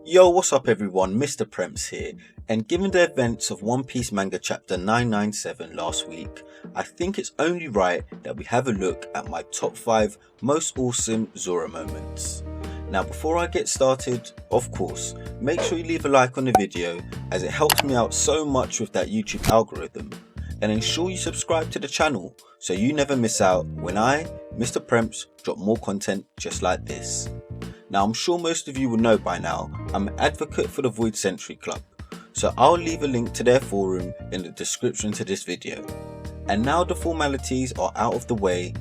Yo, what's up everyone, Mr Premps here, and given the events of One Piece manga chapter 997 last week, I think it's only right that we have a look at my top 5 most awesome Zoro moments. Now before I get started, of course, make sure you leave a like on the video as it helps me out so much with that YouTube algorithm, and ensure you subscribe to the channel so you never miss out when I, Mr Premps, drop more content just like this. Now I'm sure most of you will know by now, I'm an advocate for the Void Century Club, so I'll leave a link to their forum in the description to this video. And now the formalities are out of the way,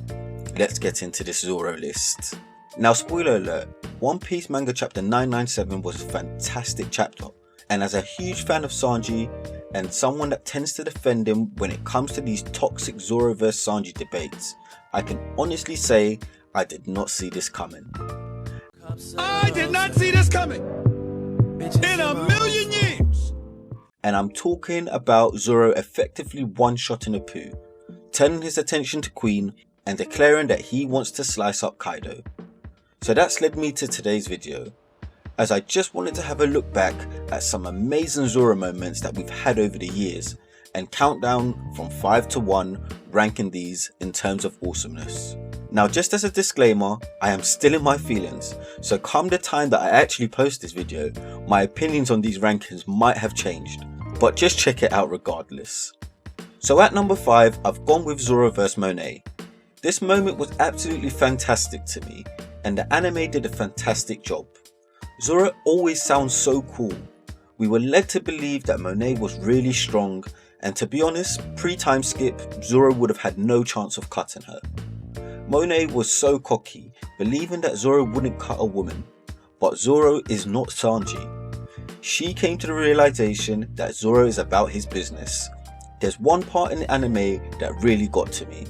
let's get into this Zoro list. Now spoiler alert, One Piece manga chapter 997 was a fantastic chapter, and as a huge fan of Sanji, and someone that tends to defend him when it comes to these toxic Zoro vs Sanji debates, I can honestly say I did not see this coming. I did not see this coming in a million years. And I'm talking about Zoro effectively one-shotting a poo, turning his attention to Queen and declaring that he wants to slice up Kaido. So that's led me to today's video, as I just wanted to have a look back at some amazing Zoro moments that we've had over the years and count down from 5 to 1, ranking these in terms of awesomeness. Now just as a disclaimer, I am still in my feelings, so come the time that I actually post this video, my opinions on these rankings might have changed, but just check it out regardless. So at number 5, I've gone with Zoro vs Monet. This moment was absolutely fantastic to me, and the anime did a fantastic job. Zoro always sounds so cool. We were led to believe that Monet was really strong, and to be honest, pre-time skip, Zoro would have had no chance of cutting her. Monet was so cocky, believing that Zoro wouldn't cut a woman, but Zoro is not Sanji. She came to the realization that Zoro is about his business. There's one part in the anime that really got to me,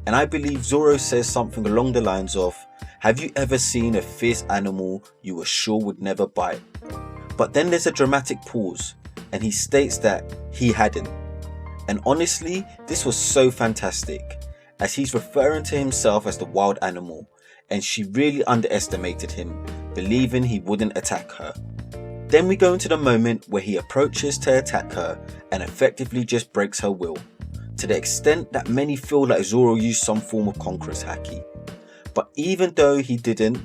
and I believe Zoro says something along the lines of, "Have you ever seen a fierce animal you were sure would never bite?" But then there's a dramatic pause, and he states that he hadn't. And honestly, this was so fantastic, as he's referring to himself as the wild animal, and she really underestimated him, believing he wouldn't attack her. Then we go into the moment where he approaches to attack her and effectively just breaks her will, to the extent that many feel like Zoro used some form of conqueror's haki. But even though he didn't,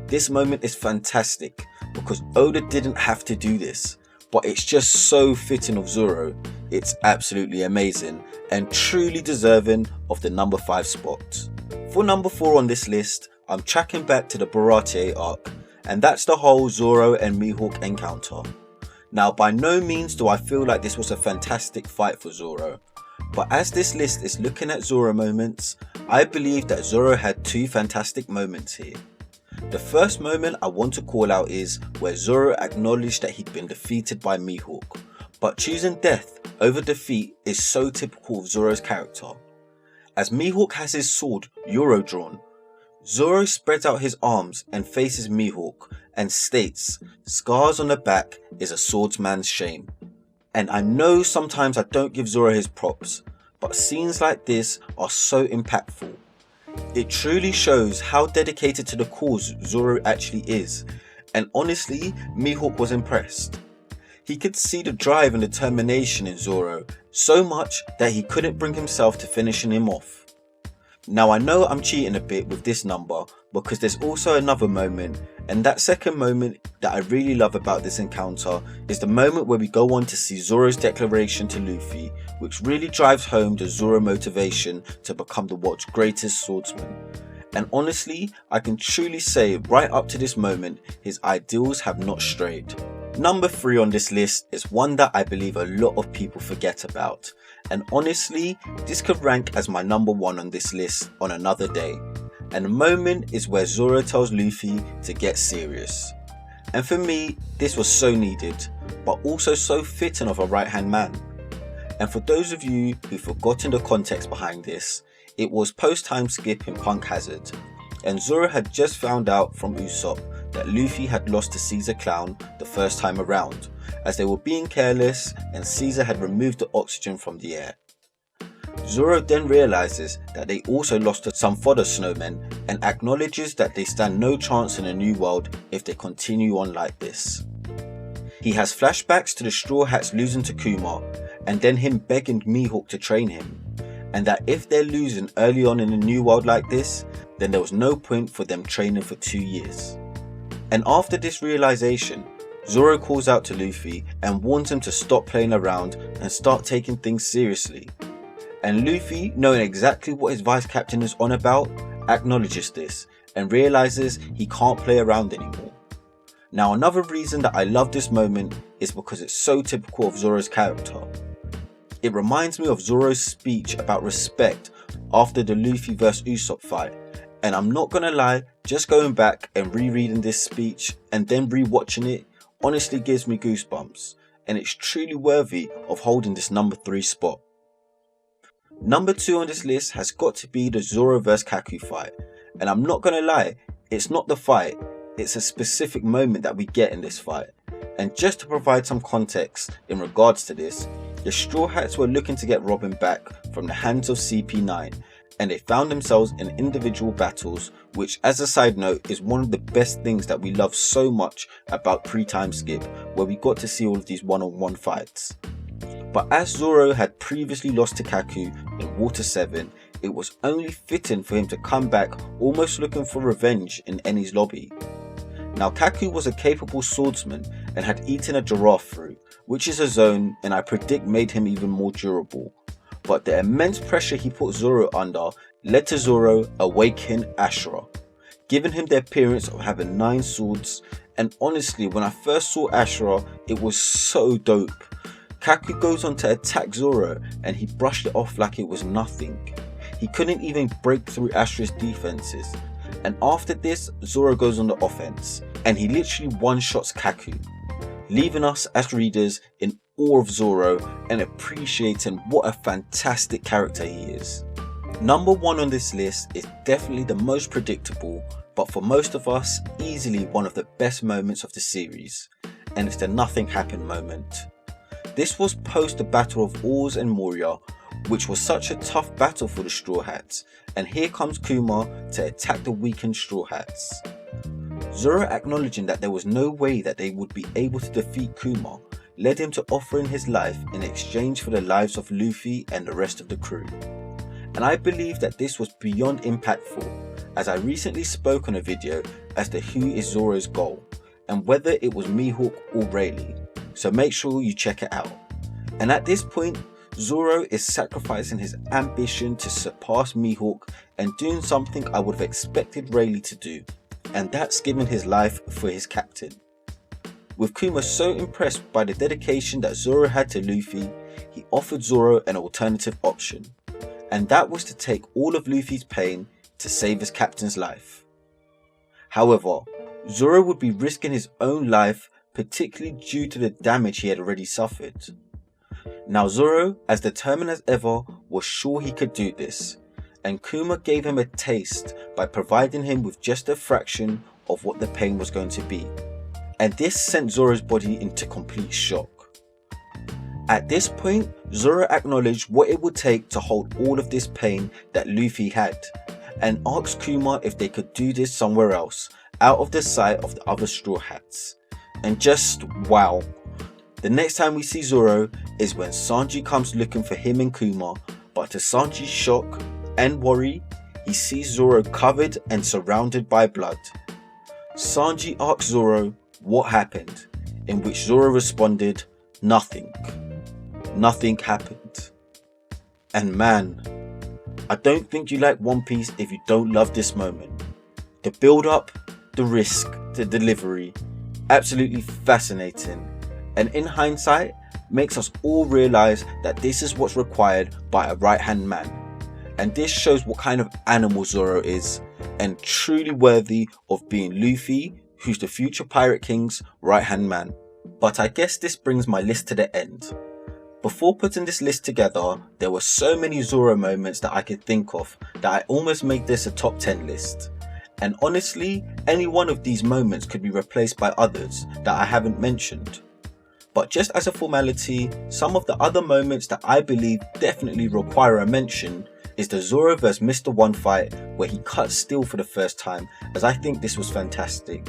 this moment is fantastic because Oda didn't have to do this, but it's just so fitting of Zoro. It's absolutely amazing and truly deserving of the number 5 spot. For number 4 on this list, I'm tracking back to the Baratie arc, and that's the whole Zoro and Mihawk encounter. Now by no means do I feel like this was a fantastic fight for Zoro, but as this list is looking at Zoro moments, I believe that Zoro had 2 fantastic moments here. The first moment I want to call out is where Zoro acknowledged that he'd been defeated by Mihawk, but choosing death over defeat is so typical of Zoro's character. As Mihawk has his sword Euro drawn, Zoro spreads out his arms and faces Mihawk and states, "Scars on the back is a swordsman's shame." And I know sometimes I don't give Zoro his props, but scenes like this are so impactful. It truly shows how dedicated to the cause Zoro actually is, and honestly, Mihawk was impressed. He could see the drive and determination in Zoro, so much that he couldn't bring himself to finishing him off. Now I know I'm cheating a bit with this number because there's also another moment, and that second moment that I really love about this encounter is the moment where we go on to see Zoro's declaration to Luffy, which really drives home the Zoro motivation to become the world's greatest swordsman. And honestly, I can truly say right up to this moment, his ideals have not strayed. Number 3 on this list is one that I believe a lot of people forget about, and honestly, this could rank as my number 1 on this list on another day. And the moment is where Zoro tells Luffy to get serious. And for me, this was so needed, but also so fitting of a right hand man. And for those of you who've forgotten the context behind this, it was post time skip in Punk Hazard, and Zoro had just found out from Usopp that Luffy had lost to Caesar Clown the first time around, as they were being careless and Caesar had removed the oxygen from the air. Zoro then realizes that they also lost to some fodder snowmen and acknowledges that they stand no chance in a new world if they continue on like this. He has flashbacks to the Straw Hats losing to Kuma, and then him begging Mihawk to train him, and that if they're losing early on in a new world like this, then there was no point for them training for 2 years. And after this realization, Zoro calls out to Luffy and warns him to stop playing around and start taking things seriously. And Luffy, knowing exactly what his vice captain is on about, acknowledges this and realizes he can't play around anymore. Now, another reason that I love this moment is because it's so typical of Zoro's character. It reminds me of Zoro's speech about respect after the Luffy vs Usopp fight, and I'm not gonna lie, just going back and rereading this speech and then rewatching it honestly gives me goosebumps, and it's truly worthy of holding this number 3 spot. Number 2 on this list has got to be the Zoro vs Kaku fight, and I'm not gonna lie, it's not the fight, it's a specific moment that we get in this fight. And just to provide some context in regards to this, the Straw Hats were looking to get Robin back from the hands of CP9, and they found themselves in individual battles, which, as a side note, is one of the best things that we love so much about pre-time skip, where we got to see all of these one-on-one fights. But as Zoro had previously lost to Kaku in Water 7, it was only fitting for him to come back almost looking for revenge in Eni's lobby. Now, Kaku was a capable swordsman and had eaten a giraffe fruit, which is a zone and I predict made him even more durable. But the immense pressure he put Zoro under led to Zoro awaken Ashura, giving him the appearance of having 9 swords, and honestly, when I first saw Ashura, it was so dope. Kaku goes on to attack Zoro and he brushed it off like it was nothing. He couldn't even break through Ashura's defenses, and after this, Zoro goes on the offense and he literally one-shots Kaku, leaving us as readers in awe of Zoro and appreciating what a fantastic character he is. Number 1 on this list is definitely the most predictable, but for most of us, easily one of the best moments of the series, and it's the nothing happened moment. This was post the Battle of Oars and Moria, which was such a tough battle for the Straw Hats, and here comes Kuma to attack the weakened Straw Hats. Zoro, acknowledging that there was no way that they would be able to defeat Kuma, led him to offering his life in exchange for the lives of Luffy and the rest of the crew. And I believe that this was beyond impactful, as I recently spoke on a video as to who is Zoro's goal, and whether it was Mihawk or Rayleigh, so make sure you check it out. And at this point, Zoro is sacrificing his ambition to surpass Mihawk and doing something I would have expected Rayleigh to do, and that's giving his life for his captain. With Kuma so impressed by the dedication that Zoro had to Luffy, he offered Zoro an alternative option, and that was to take all of Luffy's pain to save his captain's life. However, Zoro would be risking his own life, particularly due to the damage he had already suffered. Now Zoro, as determined as ever, was sure he could do this, and Kuma gave him a taste by providing him with just a fraction of what the pain was going to be, and this sent Zoro's body into complete shock. At this point, Zoro acknowledged what it would take to hold all of this pain that Luffy had, and asked Kuma if they could do this somewhere else, out of the sight of the other Straw Hats. And just wow, the next time we see Zoro is when Sanji comes looking for him and Kuma, but to Sanji's shock and worry, he sees Zoro covered and surrounded by blood. Sanji asks Zoro what happened, in which Zoro responded, nothing. Nothing happened. And man, I don't think you like One Piece if you don't love this moment. The build up, the risk, the delivery, absolutely fascinating, and in hindsight makes us all realise that this is what's required by a right hand man, and this shows what kind of animal Zoro is, and truly worthy of being Luffy, who's the future Pirate King's right hand man. But I guess this brings my list to the end. Before putting this list together, there were so many Zoro moments that I could think of that I almost made this a top 10 list. And honestly, any one of these moments could be replaced by others that I haven't mentioned. But just as a formality, some of the other moments that I believe definitely require a mention is the Zoro vs Mr. One fight where he cut steel for the first time, as I think this was fantastic.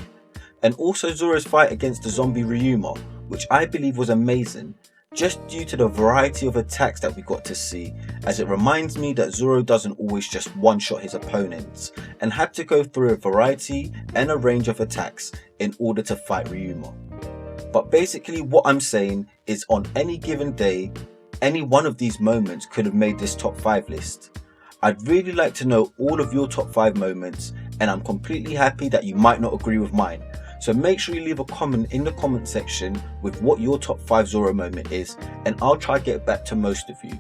And also Zoro's fight against the zombie Ryuma, which I believe was amazing, just due to the variety of attacks that we got to see, as it reminds me that Zoro doesn't always just one-shot his opponents, and had to go through a variety and a range of attacks in order to fight Ryuma. But basically what I'm saying is, on any given day, any one of these moments could have made this top 5 list. I'd really like to know all of your top 5 moments, and I'm completely happy that you might not agree with mine. So make sure you leave a comment in the comment section with what your top 5 Zoro moment is, and I'll try to get back to most of you.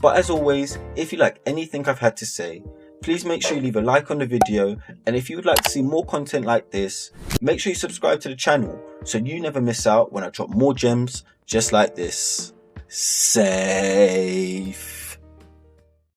But as always, if you like anything I've had to say, please make sure you leave a like on the video, and if you would like to see more content like this, make sure you subscribe to the channel so you never miss out when I drop more gems just like this. Safe.